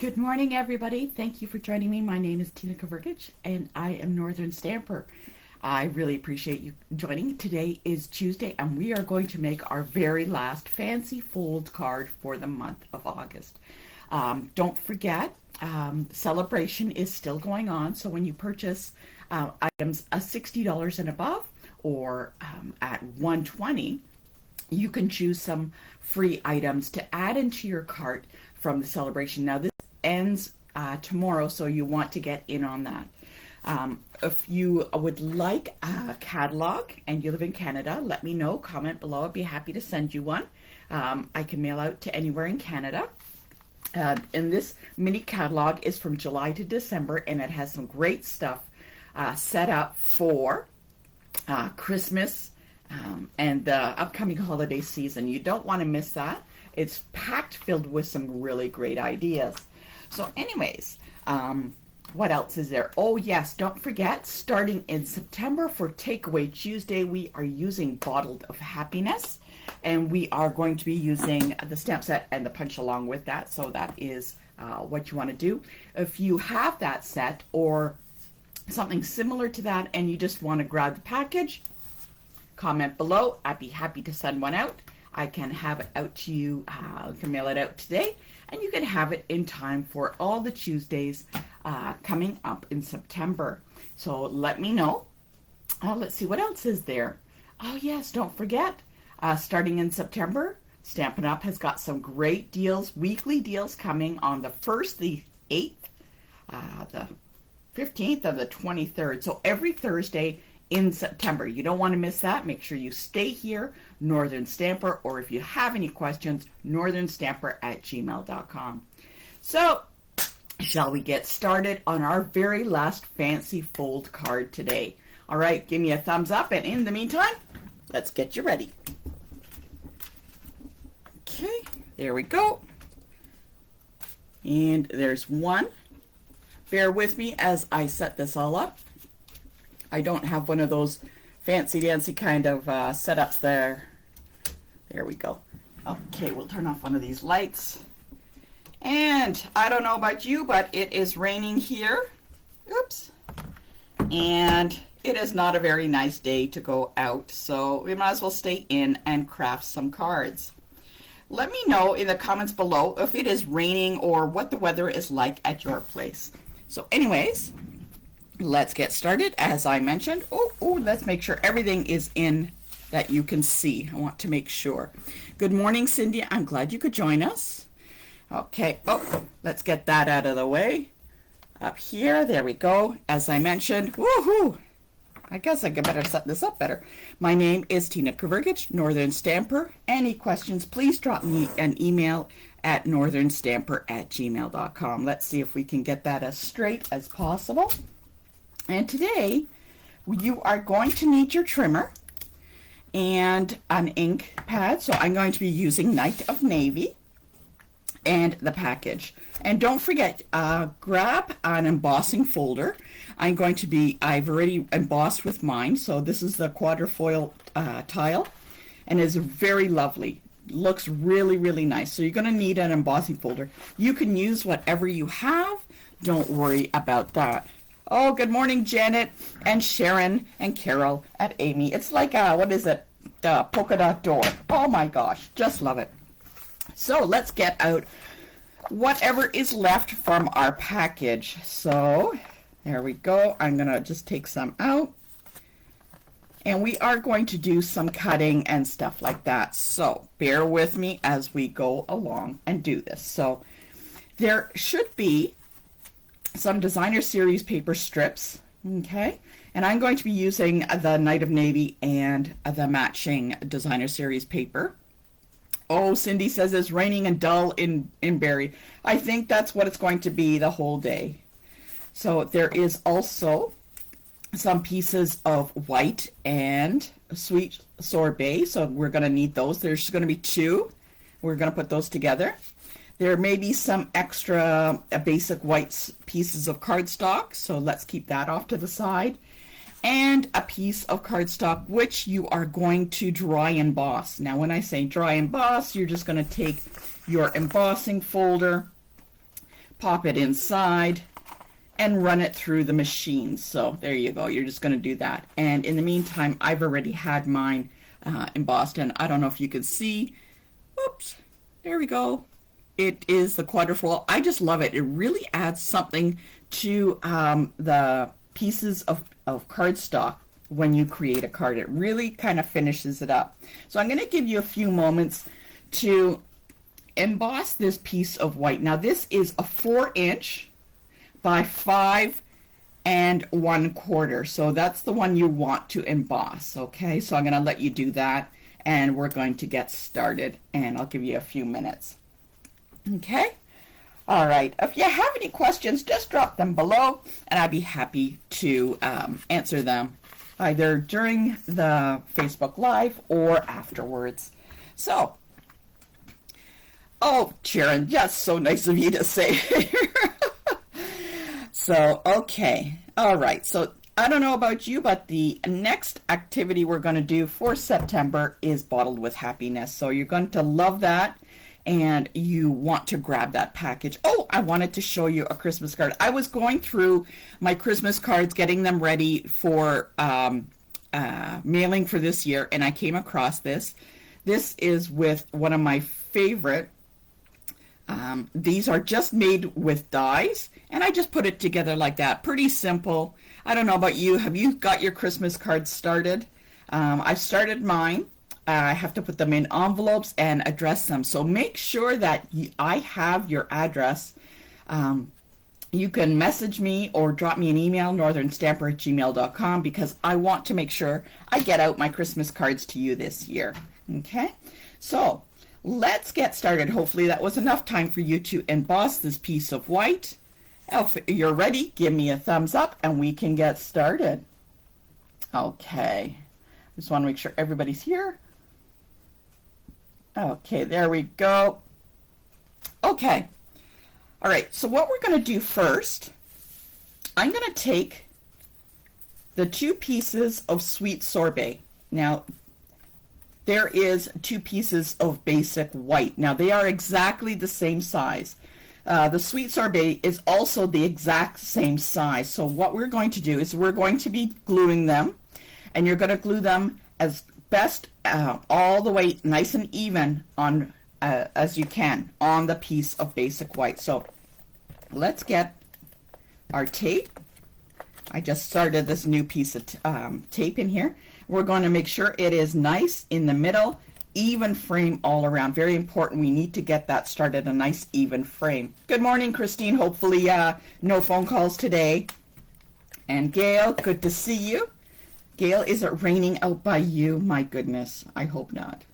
Good morning, everybody. Thank you for joining me. My name is Tina Kavergich, and I am Northern Stamper. I really appreciate you joining. Today is Tuesday, and we are going to make our very last fancy fold card for the month of August. Don't forget, celebration is still going on, so when you purchase items $60 and above, or at $120, you can choose some free items to add into your cart from the celebration. Now, this ends tomorrow, so you want to get in on that. If you would like a catalog and you live in Canada, let me know. Comment below. I'd be happy to send you one. I can mail out to anywhere in Canada. And this mini catalog is from July to December, and it has some great stuff set up for Christmas and the upcoming holiday season. You don't want to miss that. It's packed filled with some really great ideas. So anyways, what else is there? Oh yes, don't forget, starting in September for TakeAWay Tuesday, we are using Bottled of Happiness, and we are going to be using the stamp set and the punch along with that. So that is what you want to do. If you have that set or something similar to that and you just want to grab the package, comment below. I'd be happy to send one out. I can have it out to you. I can mail it out today, and you can have it in time for all the Tuesdays coming up in September. So let me know. Let's see, what else is there? Oh yes, don't forget, starting in September, Stampin' Up! Has got some great deals, weekly deals coming on the 1st, the 8th, the 15th, and the 23rd. So every Thursday in September. You don't want to miss that. Make sure you stay here, Northern Stamper, or if you have any questions, northernstamper@gmail.com. So, shall we get started on our very last fancy fold card today? All right, give me a thumbs up, and in the meantime, let's get you ready. Okay, there we go. And there's one. Bear with me as I set this all up. I don't have one of those fancy dancy kind of setups there. There we go. Okay, we'll turn off one of these lights. And I don't know about you, but it is raining here. Oops. And it is not a very nice day to go out, so we might as well stay in and craft some cards. Let me know in the comments below if it is raining or what the weather is like at your place. So anyways, let's get started. As I mentioned, let's make sure everything is in that you can see. I want to make sure. Good morning, Cindy. I'm glad you could join us. Okay, let's get that out of the way. Up here, there we go. As I mentioned, woohoo! I guess I better set this up better. My name is Tina Kavergich, Northern Stamper. Any questions, please drop me an email at northernstamper@gmail.com. Let's see if we can get that as straight as possible. And today, you are going to need your trimmer and an ink pad. So I'm going to be using Night of Navy and the package. And don't forget, grab an embossing folder. I've already embossed with mine. So this is the quadrifoil tile, and it's very lovely. Looks really, really nice. So you're going to need an embossing folder. You can use whatever you have. Don't worry about that. Oh, good morning, Janet and Sharon and Carol and Amy. It's like, what is it? The polka dot door. Oh my gosh, just love it. So let's get out whatever is left from our package. So there we go. I'm going to just take some out. And we are going to do some cutting and stuff like that. So bear with me as we go along and do this. So there should be some designer series paper strips, okay, and I'm going to be using the Night of Navy and the matching designer series paper. Oh, Cindy says it's raining and dull in Barrie. I think that's what it's going to be the whole day. So there is also some pieces of white and sweet sorbet, so we're going to need those. There's going to be two. We're going to put those together. There may be some extra basic white pieces of cardstock, so let's keep that off to the side. And a piece of cardstock which you are going to dry emboss. Now when I say dry emboss, you're just going to take your embossing folder, pop it inside, and run it through the machine. So there you go. You're just going to do that. And in the meantime, I've already had mine embossed. And I don't know if you can see. Oops. There we go. It is the quadrifoil. I just love it. It really adds something to the pieces of cardstock when you create a card. It really kind of finishes it up. So I'm going to give you a few moments to emboss this piece of white. Now this is a 4" by 5 1/4. So that's the one you want to emboss. Okay, so I'm going to let you do that, and we're going to get started, and I'll give you a few minutes. Okay, all right. If you have any questions, just drop them below, and I'd be happy to answer them either during the Facebook Live or afterwards. So, oh, Sharon, that's so nice of you to say. So, okay. All right. So, I don't know about you, but the next activity we're going to do for September is Bottled with Happiness. So, you're going to love that, and you want to grab that package. Oh, I wanted to show you a Christmas card. I was going through my Christmas cards, getting them ready for mailing for this year, and I came across this. This is with one of my favorite. These are just made with dies, and I just put it together like that. Pretty simple. I don't know about you. Have you got your Christmas cards started? I've started mine. I have to put them in envelopes and address them. So make sure that I have your address. You can message me or drop me an email, northernstamper@gmail.com, because I want to make sure I get out my Christmas cards to you this year. Okay, so let's get started. Hopefully that was enough time for you to emboss this piece of white. If you're ready, give me a thumbs up and we can get started. Okay, just want to make sure everybody's here. Okay, there we go. Okay, all right, so what we're going to do first, I'm going to take the 2 pieces of sweet sorbet. Now, there is 2 pieces of basic white. Now, they are exactly the same size. The sweet sorbet is also the exact same size. So what we're going to do is we're going to be gluing them, and you're going to glue them as best all the way nice and even on as you can on the piece of basic white. So let's get our tape. I just started this new piece of tape in here. We're going to make sure it is nice in the middle, even frame all around. Very important. We need to get that started, a nice even frame. Good morning, Christine. Hopefully no phone calls today. And Gail, good to see you. Gail, is it raining out by you? My goodness, I hope not.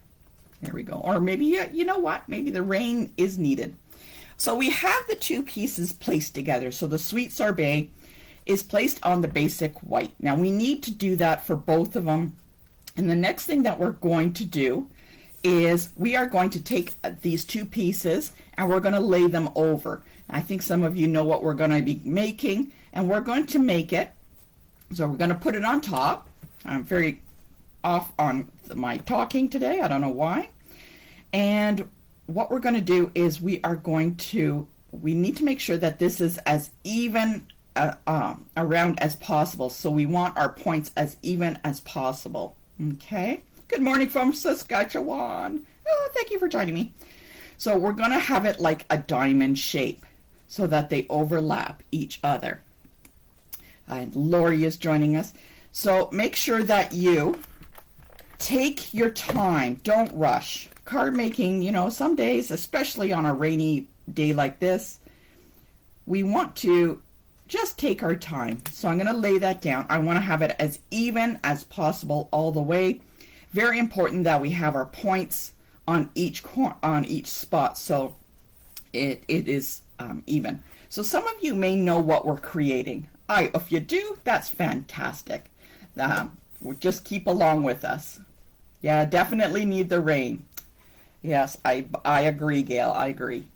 There we go. Or maybe, you know what? Maybe the rain is needed. So we have the 2 pieces placed together. So the sweet sorbet is placed on the basic white. Now we need to do that for both of them. And the next thing that we're going to do is we are going to take these 2 pieces and we're going to lay them over. I think some of you know what we're going to be making, and we're going to make it. So we're going to put it on top. I'm very off on my talking today. I don't know why. And what we're going to do is we need to make sure that this is as even around as possible. So we want our points as even as possible. Okay. Good morning from Saskatchewan. Oh, thank you for joining me. So we're going to have it like a diamond shape so that they overlap each other. And Lori is joining us. So make sure that you take your time. Don't rush. Card making, you know, some days, especially on a rainy day like this, we want to just take our time. So I'm going to lay that down. I want to have it as even as possible all the way. Very important that we have our points on each spot so it is even. So some of you may know what we're creating. If you do, that's fantastic. We'll just keep along with us. Yeah, definitely need the rain. Yes, I agree, Gail. I agree.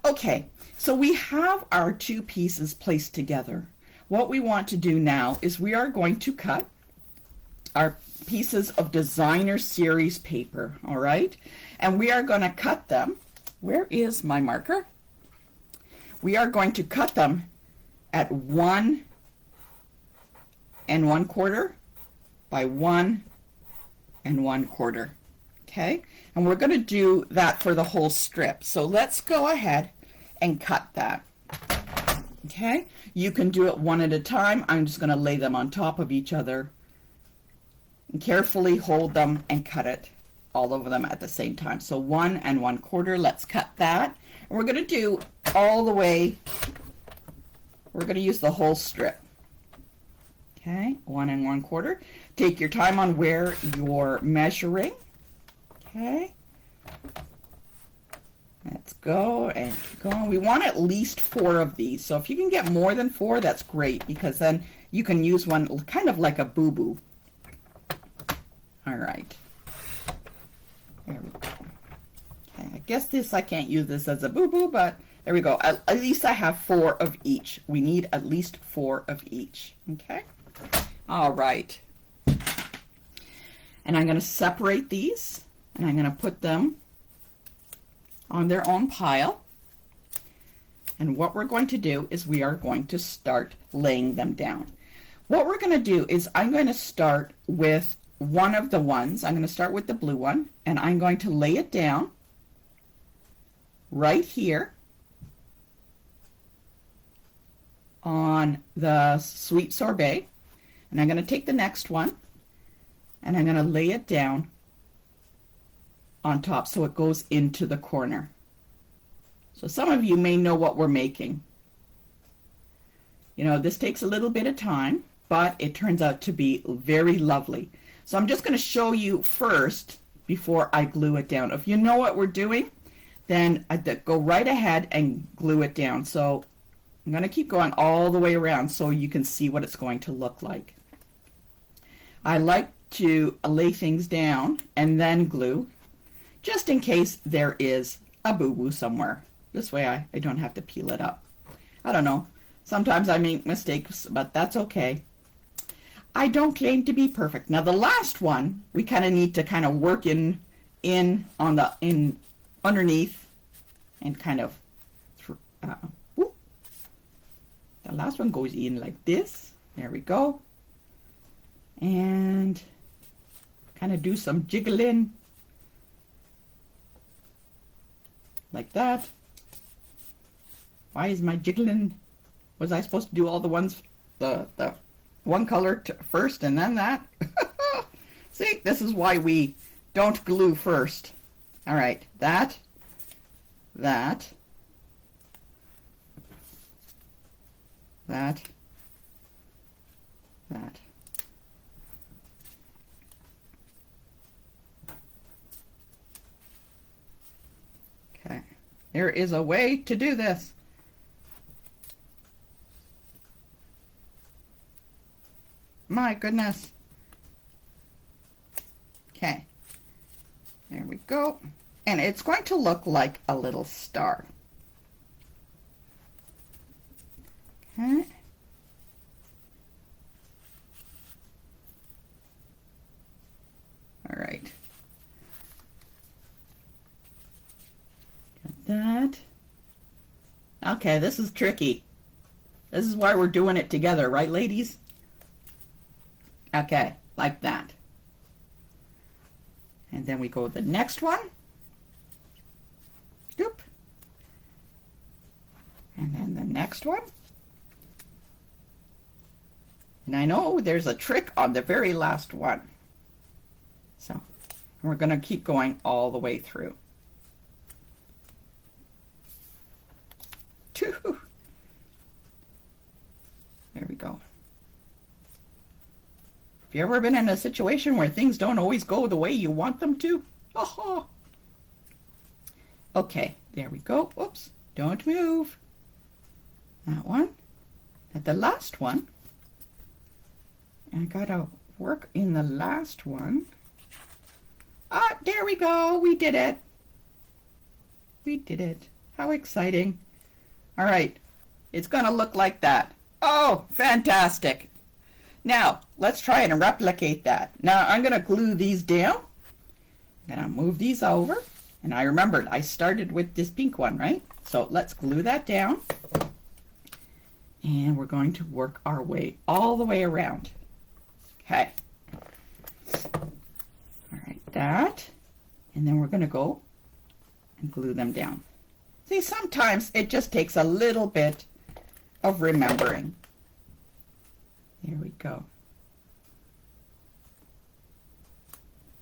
Okay, so we have our 2 pieces placed together. What we want to do now is we are going to cut our pieces of designer series paper, all right? And we are going to cut them. Where is my marker? we are going to cut them at 1 1/4 by 1 1/4. Okay, and we're going to do that for the whole strip. So let's go ahead and cut that. Okay, you can do it one at a time. I'm just going to lay them on top of each other and carefully hold them and cut it all over them at the same time. So 1 1/4, let's cut that. And we're going to do all the way, we're going to use the whole strip. Okay, 1 1/4. Take your time on where you're measuring. Okay, let's go and keep going. We want at least 4 of these. So if you can get more than 4, that's great, because then you can use one kind of like a boo-boo. All right. There we go. Okay, I guess this, I can't use this as a boo-boo, but there we go. At least I have 4 of each. We need at least 4 of each. Okay. All right. And I'm going to separate these, and I'm going to put them on their own pile. And what we're going to do is we are going to start laying them down. What we're going to do is I'm going to start with one of the ones. I'm going to start with the blue one, and I'm going to lay it down right here on the sweet sorbet. And I'm going to take the next one, and I'm going to lay it down on top so it goes into the corner. So some of you may know what we're making. You know, this takes a little bit of time, but it turns out to be very lovely. So I'm just going to show you first before I glue it down. If you know what we're doing, then I'd go right ahead and glue it down. So I'm going to keep going all the way around so you can see what it's going to look like. I like to lay things down and then glue, just in case there is a boo-boo somewhere. This way I don't have to peel it up. I don't know. Sometimes I make mistakes, but that's okay. I don't claim to be perfect. Now the last one, we kind of need to kind of work in underneath and kind of the last one goes in like this. There we go. And kind of do some jiggling like that. Why is my jiggling? Was I supposed to do all the ones, the one color first and then that? See, this is why we don't glue first. All right, that. Okay, there is a way to do this. My goodness. Okay, there we go. And it's going to look like a little star. Okay. All right. Got that. Okay, this is tricky. This is why we're doing it together, right, ladies? Okay, like that. And then we go with the next one. Doop. And then the next one. And I know there's a trick on the very last one. So we're going to keep going all the way through. There we go. Have you ever been in a situation where things don't always go the way you want them to? Oh. Okay, there we go. Oops, don't move. That one. At the last one. And I gotta work in the last one. Ah, there we go. We did it. We did it. How exciting. All right, it's gonna look like that. Oh, fantastic. Now, let's try and replicate that. Now, I'm going to glue these down. I'm going to move these over. And I remembered, I started with this pink one, right? So let's glue that down. And we're going to work our way all the way around. Okay. All right, that. And then we're going to go and glue them down. See, sometimes it just takes a little bit of remembering. There we go.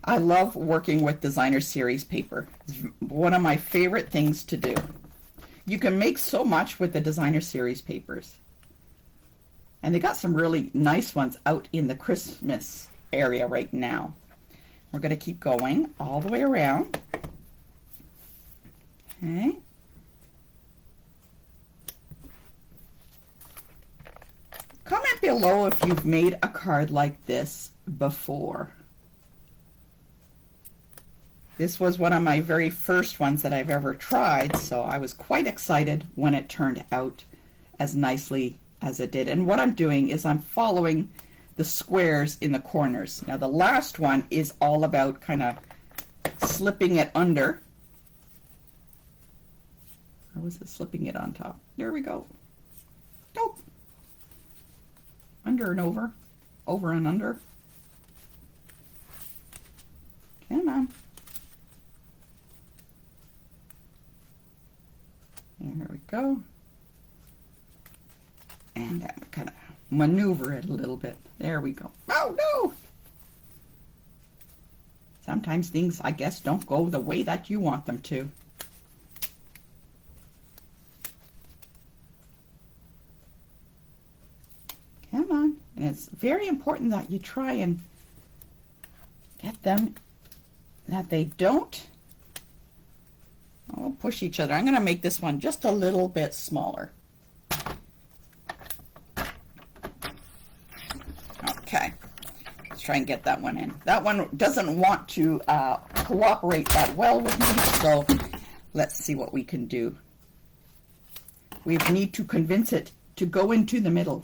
I love working with designer series paper. It's one of my favorite things to do. You can make so much with the designer series papers. And they got some really nice ones out in the Christmas area right now. We're going to keep going all the way around. Okay. Comment below if you've made a card like this before. This was one of my very first ones that I've ever tried, so I was quite excited when it turned out as nicely as it did. And what I'm doing is I'm following the squares in the corners. Now the last one is all about kind of slipping it under. Or was it slipping it on top? There we go. Nope. Under and over. Over and under. Come on. There we go. And I'm kind of maneuver it a little bit. There we go. Oh, no! Sometimes things, I guess, don't go the way that you want them to. Come on. And it's very important that you try and get them, that they don't push each other. I'm going to make this one just a little bit smaller. Okay, let's try and get that one in. That one doesn't want to cooperate that well with me, so let's see what we can do. We need to convince it to go into the middle.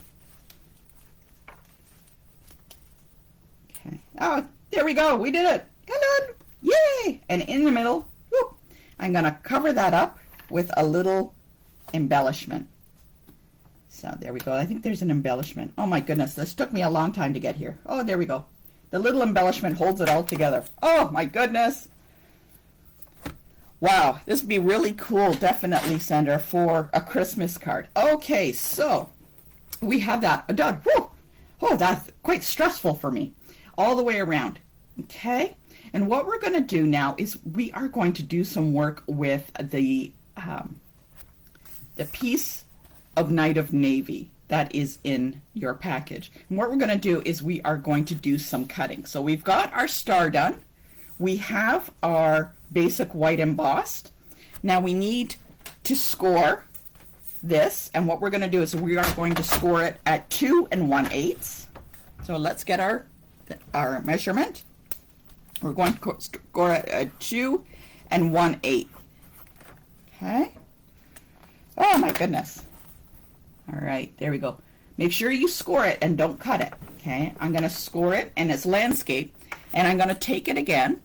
Okay. Oh, there we go. We did it. Come on. Yay! And in the middle, whoop, I'm going to cover that up with a little embellishment. So there we go. I think there's an embellishment. Oh my goodness, this took me a long time to get here. Oh, there we go. The little embellishment holds it all together. Oh my goodness. Wow, this would be really cool, definitely, Sandra, for a Christmas card. Okay, so we have that done. Whew. Oh, that's quite stressful for me. All the way around. Okay, and what we're going to do now is we are going to do some work with the piece of Night of Navy that is in your package. And what we're going to do is we are going to do some cutting. So we've got our star done. We have our basic white embossed. Now we need to score this, and what we're going to do is we are going to score it at 2 1/8. So let's get our measurement. We're going to score it at 2 1/8. Okay. Oh my goodness. All right, there we go. Make sure you score it and don't cut it. Okay, I'm going to score it, and it's landscape, and I'm going to take it again.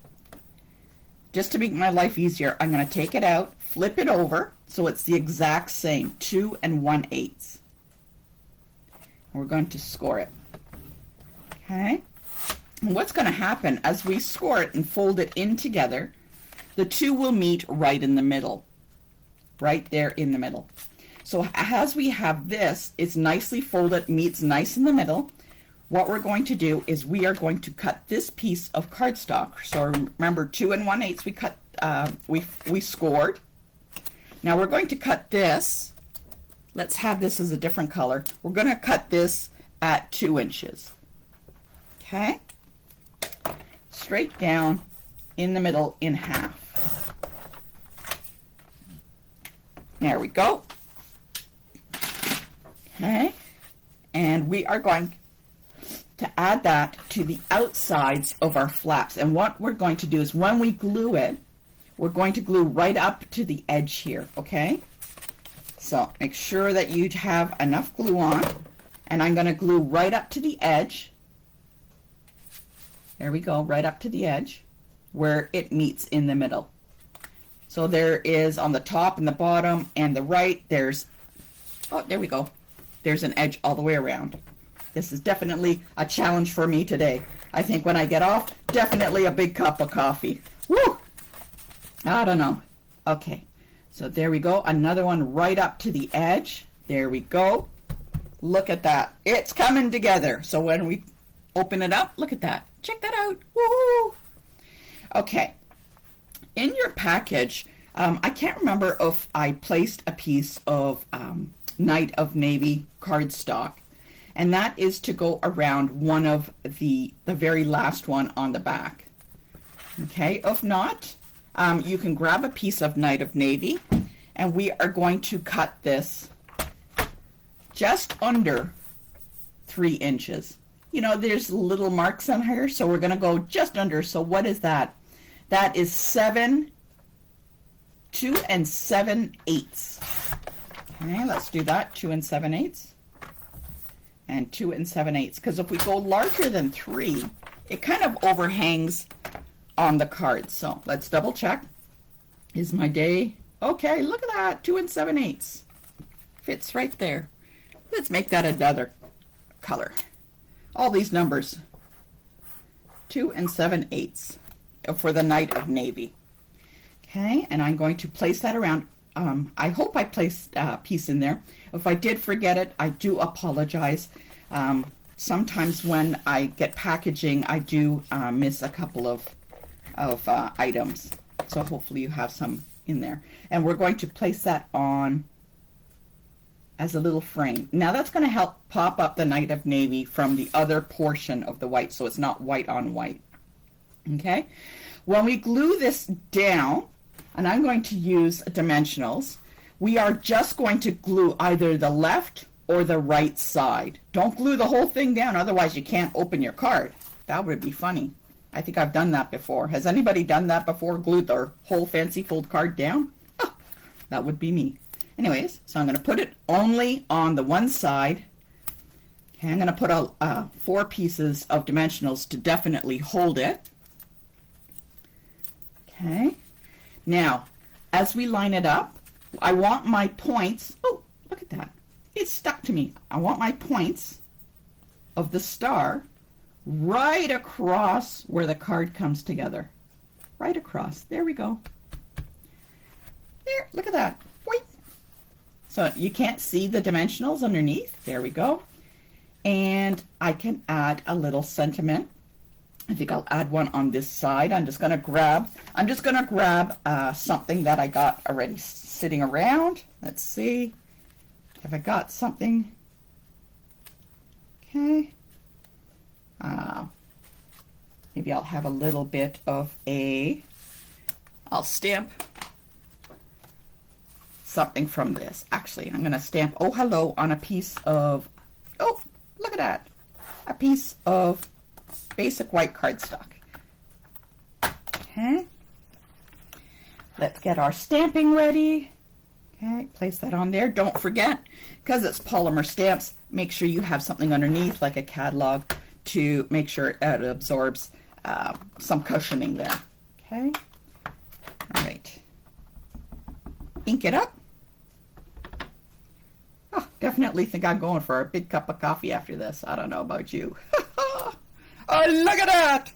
Just to make my life easier, I'm going to take it out, flip it over, so it's the exact same, 2 1/8. We're going to score it. Okay, and what's going to happen as we score it and fold it in together, the two will meet right in the middle. Right there in the middle. So as we have this, it's nicely folded, meets nice in the middle. What we're going to do is we are going to cut this piece of cardstock. So remember, 2 1/8 we cut, we scored. Now we're going to cut this. Let's have this as a different color. We're going to cut this at 2 inches. Okay, straight down in the middle in half. There we go. Okay, and we are going to add that to the outsides of our flaps. And what we're going to do is when we glue it, we're going to glue right up to the edge here, okay? So make sure that you have enough glue on, and I'm going to glue right up to the edge. There we go, right up to the edge where it meets in the middle. So there is on the top and the bottom and the right, there's, oh, there we go. there's an edge all the way around. This is definitely a challenge for me today. I think when I get off, definitely a big cup of coffee. Woo! I don't know. Okay, so there we go. Another one right up to the edge. There we go. Look at that. It's coming together. So when we open it up, look at that. Check that out. Woohoo! Okay. In your package, I can't remember if I placed a piece of Night of Navy cardstock, and that is to go around one of the very last one on the back. Okay, if not, you can grab a piece of Night of Navy, and we are going to cut this just under 3 inches. You know, there's little marks on here, so we're going to go just under. So what is that? That is 2 7/8. Okay, let's do that. 2 7/8 and 2 7/8. Because if we go larger than 3, it kind of overhangs on the card. So let's double check. Is my day? Okay, look at that. 2 7/8. Fits right there. Let's make that another color. All these numbers. 2 7/8 for the Night of Navy. Okay, and I'm going to place that around. I hope I placed a piece in there. If I did forget it, I do apologize. Sometimes when I get packaging, I do miss a couple of items. So hopefully you have some in there. And we're going to place that on as a little frame. Now that's going to help pop up the Night of Navy from the other portion of the white, so it's not white on white. Okay, when we glue this down, and I'm going to use dimensionals, we are just going to glue either the left or the right side. Don't glue the whole thing down, otherwise you can't open your card. That would be funny. I think I've done that before. Has anybody done that before? Glued their whole fancy fold card down? Oh, that would be me. Anyways, so I'm going to put it only on the one side. Okay, I'm going to put 4 pieces of dimensionals to definitely hold it. Okay, now as we line it up, I want my points. Oh, look at that. It's stuck to me. I want my points of the star right across where the card comes together. Right across. There we go. There, look at that. Boing. So you can't see the dimensionals underneath. There we go. And I can add a little sentiment. I think I'll add one on this side. I'm just gonna grab something that I got already sitting around. Let's see. Have I got something? Okay. Maybe I'll have a little bit of I'll stamp something from this. Actually, I'm gonna stamp oh hello on a piece of, oh, look at that. A piece of basic white cardstock. Okay. Let's get our stamping ready. Okay, place that on there. Don't forget, because it's polymer stamps, make sure you have something underneath, like a catalog, to make sure it absorbs some cushioning there. Okay. All right. Ink it up. Oh, definitely think I'm going for a big cup of coffee after this. I don't know about you. Oh, look at that!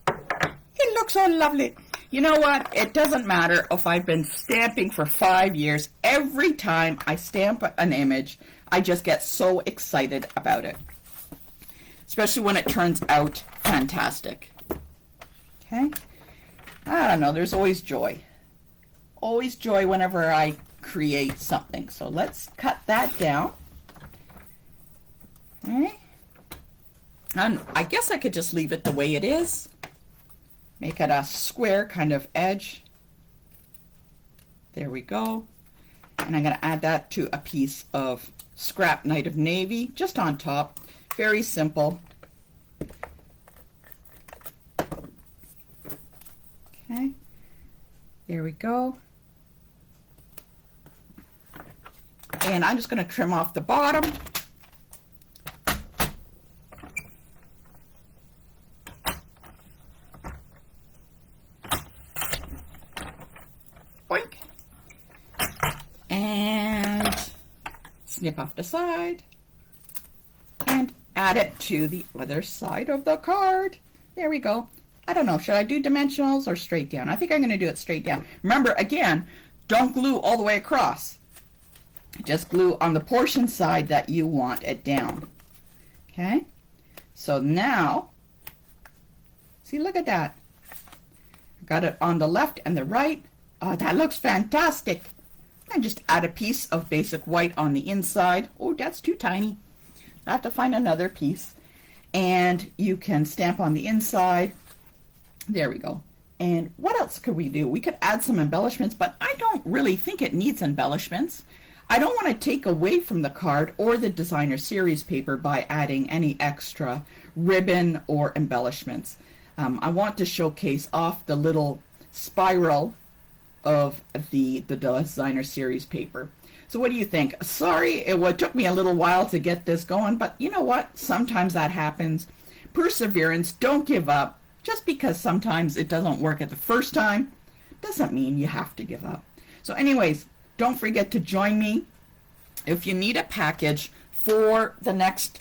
It looks so lovely. You know what? It doesn't matter if I've been stamping for 5 years. Every time I stamp an image, I just get so excited about it. Especially when it turns out fantastic. Okay? I don't know. There's always joy. Always joy whenever I create something. So let's cut that down. Okay? And I guess I could just leave it the way it is. Make it a square kind of edge. There we go. And I'm going to add that to a piece of scrap Night of Navy, just on top. Very simple. Okay. There we go. And I'm just going to trim off the bottom. Boink. And snip off the side. add it to the other side of the card. There we go. I don't know, should I do dimensionals or straight down? I think I'm going to do it straight down. Remember, again, don't glue all the way across. Just glue on the portion side that you want it down. Okay? So now, see, look at that. Got it on the left and the right. Oh, that looks fantastic. And just add a piece of basic white on the inside. Oh, that's too tiny. I have to find another piece. And you can stamp on the inside. There we go. And what else could we do? We could add some embellishments, but I don't really think it needs embellishments. I don't want to take away from the card or the designer series paper by adding any extra ribbon or embellishments. I want to showcase off the little spiral of the designer series paper. So what do you think? Sorry, it took me a little while to get this going, but you know what? Sometimes that happens. Perseverance, don't give up. Just because sometimes it doesn't work at the first time doesn't mean you have to give up. So anyways, don't forget to join me if you need a package for the next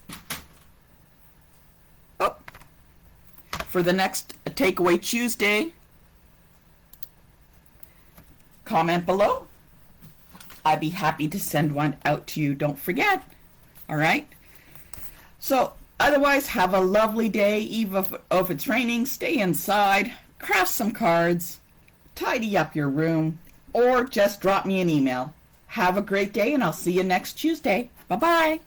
TakeAWay Tuesday. Comment below. I'd be happy to send one out to you. Don't forget. All right. So otherwise, have a lovely day. Even if it's raining, stay inside, craft some cards, tidy up your room, or just drop me an email. Have a great day, and I'll see you next Tuesday. Bye-bye.